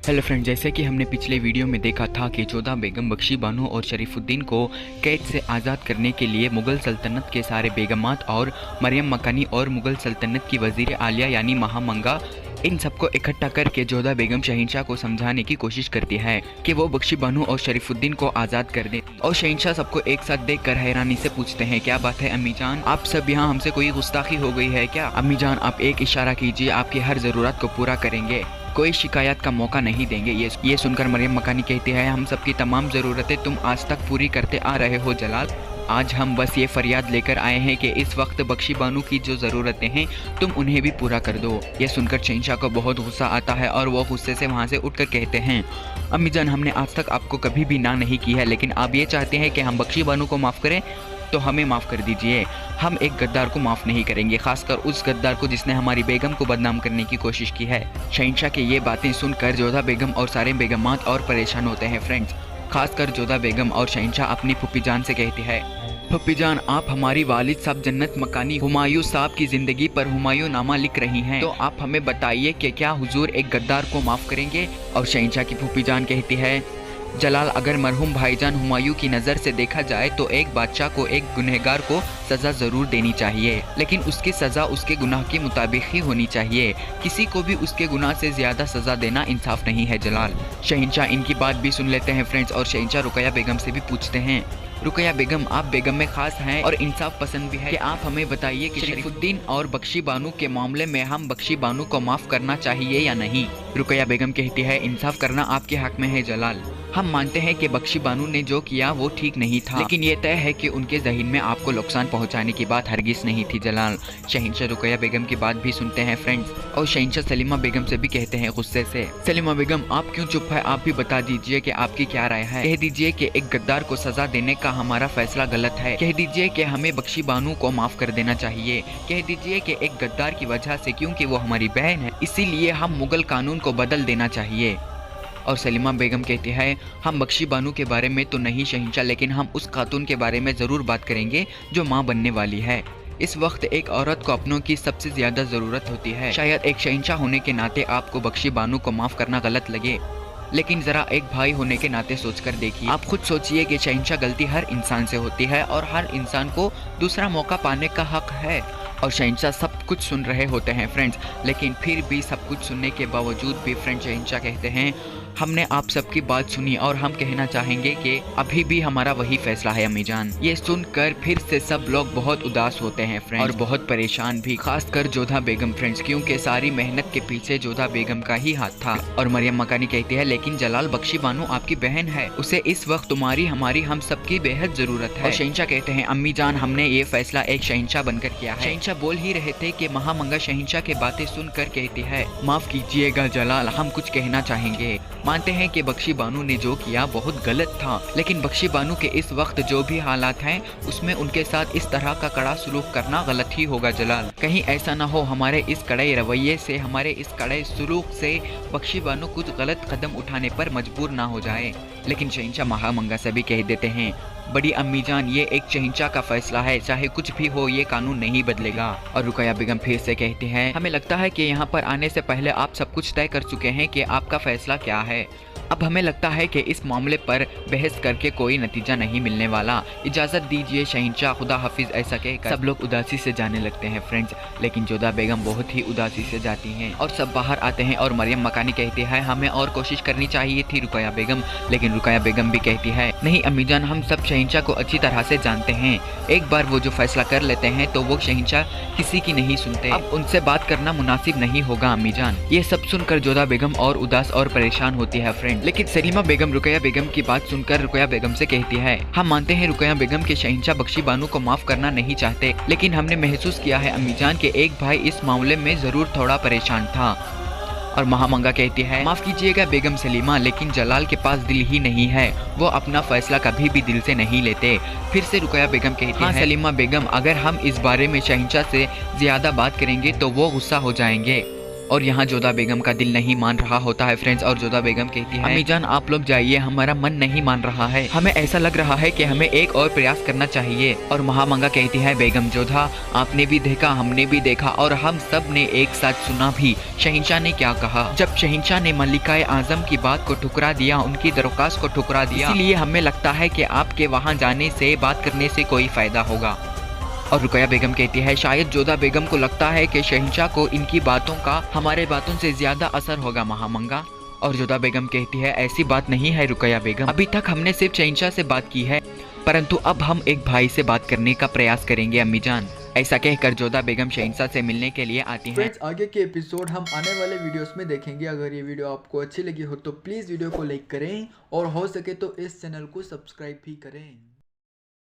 Hello friend, जैसे कि हमने पिछले वीडियो में देखा था कि जोधा बेगम बख्शी बानो और शरीफुद्दीन को कैद से आज़ाद करने के लिए मुग़ल सल्तनत के सारे बेगमात और मरियम मकानी और मुग़ल सल्तनत की वज़ीर आलिया यानी महामंगा इन सबको इकट्ठा करके जोधा बेगम शहंशाह को समझाने की कोशिश करती है कि वो बख्शी बानो और शरीफुद्दीन को आज़ाद कर दे। और शहंशाह सबको एक साथ देखकर हैरानी से पूछते हैं, क्या बात है अम्मी जान, आप सब यहाँ हमसे कोई गुस्ताखी हो गई है क्या? अम्मी जान, आप एक इशारा कीजिए, आपकी हर ज़रूरत को पूरा करेंगे, कोई शिकायत का मौका नहीं देंगे। ये सुनकर मरियम मकानी कहती है, हम सबकी तमाम ज़रूरतें तुम आज तक पूरी करते आ रहे हो जलाल। आज हम बस ये फरियाद लेकर आए हैं कि इस वक्त बख्शी बानो की जो ज़रूरतें हैं तुम उन्हें भी पूरा कर दो। ये सुनकर शहंशाह को बहुत गुस्सा आता है और वो गुस्से से वहाँ से उठकर कहते हैं, अम्मी जान, हमने आज तक आपको कभी भी ना नहीं की है, लेकिन आप ये चाहते हैं कि हम बख्शी बानो को माफ़ करें तो हमें माफ़ कर दीजिए। हम एक गद्दार को माफ़ नहीं करेंगे, खासकर उस गद्दार को जिसने हमारी बेगम को बदनाम करने की कोशिश की है। शहंशाह के ये बातें सुनकर जोधा बेगम और सारे बेगमात और परेशान होते हैं फ्रेंड्स। खासकर जोधा बेगम और शहंशाह अपनी फूफी जान से कहती है, फूफी जान, आप हमारी वालिद साहब जन्नत मकानी हुमायूं साहब की ज़िंदगी पर हुमायूं नामा लिख रही हैं, तो आप हमें बताइए कि क्या हुजूर एक गद्दार को माफ़ करेंगे? और शहंशाह की फूफी जान कहती है, जलाल, अगर मरहूम भाईजान हुमायूं की नज़र से देखा जाए तो एक बादशाह को एक गुनहगार को सज़ा ज़रूर देनी चाहिए, लेकिन उसकी सज़ा उसके गुनाह के मुताबिक ही होनी चाहिए। किसी को भी उसके गुनाह से ज़्यादा सज़ा देना इंसाफ नहीं है जलाल। शहंशाह इनकी बात भी सुन लेते हैं फ्रेंड्स और शहंशाह रुकैया बेगम से भी पूछते हैं, रुकैया बेगम, आप बेगम में ख़ास हैं और इंसाफ पसंद भी है, कि आप हमें बताइए कि शरीफुद्दीन और बख्शी बानो के मामले में हम बख्शी बानो को माफ़ करना चाहिए या नहीं? रुकैया बेगम कहती है, इंसाफ करना आपके हक में है जलाल। हम मानते हैं कि बख्शी बानो ने जो किया वो ठीक नहीं था, लेकिन ये तय है कि उनके ज़हीन में आपको नुकसान पहुंचाने की बात हरगिज़ नहीं थी जलाल। शहंशाह रुकैया बेगम की बात भी सुनते हैं फ्रेंड्स और शहंशाह सलीमा बेगम से भी कहते हैं गुस्से से, सलीमा बेगम, आप क्यों चुप है? आप भी बता दीजिए कि आपकी क्या राय है। कह दीजिए कि एक गद्दार को सज़ा देने का हमारा फैसला गलत है। कह दीजिए कि हमें बख्शी बानो को माफ़ कर देना चाहिए। कह दीजिए कि एक गद्दार की वजह से, क्योंकि वो हमारी बहन है, इसीलिए हम मुग़ल कानून को बदल देना चाहिए। और सलीमा बेगम कहती है, हम बख्शी बानो के बारे में तो नहीं शहंशाह, लेकिन हम उस खातून के बारे में ज़रूर बात करेंगे जो माँ बनने वाली है। इस वक्त एक औरत को अपनों की सबसे ज़्यादा ज़रूरत होती है। शायद एक शहंशाह होने के नाते आपको बख्शी बानो को माफ़ करना गलत लगे, लेकिन ज़रा एक भाई होने के नाते सोचकर देखिए। आप खुद सोचिए कि शहंशाह, गलती हर इंसान से होती है और हर इंसान को दूसरा मौका पाने का हक है। और शहंशाह सब कुछ सुन रहे होते हैं फ्रेंड्स, लेकिन फिर भी सब कुछ सुनने के बावजूद भी फ्रेंड्स शहंशाह कहते हैं, हमने आप सबकी बात सुनी और हम कहना चाहेंगे कि अभी भी हमारा वही फैसला है अम्मी जान। ये सुनकर फिर से सब लोग बहुत उदास होते हैं फ्रेंड्स और बहुत परेशान भी, खासकर जोधा बेगम फ्रेंड्स, क्योंकि सारी मेहनत के पीछे जोधा बेगम का ही हाथ था। और मरियम मकानी कहती है, लेकिन जलाल, बख्शी बानो आपकी बहन है, उसे इस वक्त तुम्हारी हमारी हम सबकी बेहद जरूरत है। और शहंशाह कहते हैं, अम्मी जान, हमने ये फैसला एक शहंशाह बनकर किया है। शहंशाह बोल ही रहे थे कि महामंगा शहंशाह की बातें सुनकर कहती है, माफ कीजिएगा जलाल, हम कुछ कहना चाहेंगे। मानते हैं कि बख्शी बानो ने जो किया बहुत गलत था, लेकिन बख्शी बानो के इस वक्त जो भी हालात हैं उसमें उनके साथ इस तरह का कड़ा सलूक करना गलत ही होगा जलाल। कहीं ऐसा ना हो हमारे इस कड़े रवैये से, हमारे इस कड़े सलूक से बख्शी बानो कुछ गलत कदम उठाने पर मजबूर ना हो जाए। लेकिन शहंशाह महामंगा से भी कह देते हैं, बड़ी अम्मी जान, ये एक शहंशाह का फैसला है, चाहे कुछ भी हो ये कानून नहीं बदलेगा। और रुकैया बेगम फिर से कहती हैं, हमें लगता है कि यहाँ पर आने से पहले आप सब कुछ तय कर चुके हैं कि आपका फैसला क्या है। अब हमें लगता है कि इस मामले पर बहस करके कोई नतीजा नहीं मिलने वाला। इजाज़त दीजिए शहंशाह, खुदा हाफिज। ऐसा कहकर सब लोग उदासी से जाने लगते हैं फ्रेंड्स, लेकिन जोधा बेगम बहुत ही उदासी से जाती हैं और सब बाहर आते हैं। और मरियम मकानी कहती है, हमें और कोशिश करनी चाहिए थी रुकैया बेगम, लेकिन रुकैया बेगम भी कहती है, नहीं अम्मी जान, हम सब शहंशाह को अच्छी तरह से जानते हैं, एक बार वो जो फैसला कर लेते हैं तो वो शहंशाह किसी की नहीं सुनते, अब उनसे बात करना मुनासिब नहीं होगा अम्मी जान। ये सब सुनकर जोधा बेगम और उदास और परेशान होती है फ्रेंड। लेकिन सलीमा बेगम रुकैया बेगम की बात सुनकर रुकैया बेगम से कहती है, हम मानते हैं रुकैया बेगम के शहंशाह बख्शी बानो को माफ करना नहीं चाहते, लेकिन हमने महसूस किया है अम्मी जान के एक भाई इस मामले में जरूर थोड़ा परेशान था। और महामंगा कहती है, माफ कीजिएगा बेगम सलीमा, लेकिन जलाल के पास दिल ही नहीं है, वो अपना फैसला कभी भी दिल से नहीं लेते। फिर से रुकैया बेगम कहती है, सलीमा बेगम, अगर हम इस बारे में शहंशाह से ज्यादा बात करेंगे तो वो गुस्सा हो जाएंगे। और यहाँ जोधा बेगम का दिल नहीं मान रहा होता है फ्रेंड्स, और जोधा बेगम कहती है अम्मी जान आप लोग जाइए, हमारा मन नहीं मान रहा है, हमें ऐसा लग रहा है कि हमें एक और प्रयास करना चाहिए। और महामंगा कहती है बेगम जोधा आपने भी देखा, हमने भी देखा और हम सब ने एक साथ सुना भी, शहंशाह ने क्या कहा। जब शहंशाह ने मल्लिकाए आजम की बात को ठुकरा दिया, उनकी दरख्वास्त को ठुकरा दिया, इसीलिए हमें लगता है कि आपके वहाँ जाने से, बात करने से कोई फायदा होगा। और रुकैया बेगम कहती है शायद जोधा बेगम को लगता है कि शहंशाह को इनकी बातों का हमारे बातों से ज्यादा असर होगा महामंगा। और जोधा बेगम कहती है ऐसी बात नहीं है रुकैया बेगम, अभी तक हमने सिर्फ शहंशाह से बात की है, परंतु अब हम एक भाई से बात करने का प्रयास करेंगे अम्मी जान। ऐसा कहकर जोधा बेगम शहंशाह से मिलने के लिए आती हैं। फ्रेंड्स आगे के एपिसोड हम आने वाले वीडियोस में देखेंगे। अगर ये वीडियो आपको अच्छी लगी हो तो प्लीज़ वीडियो को लाइक करें और हो सके तो इस चैनल को सब्सक्राइब भी करें।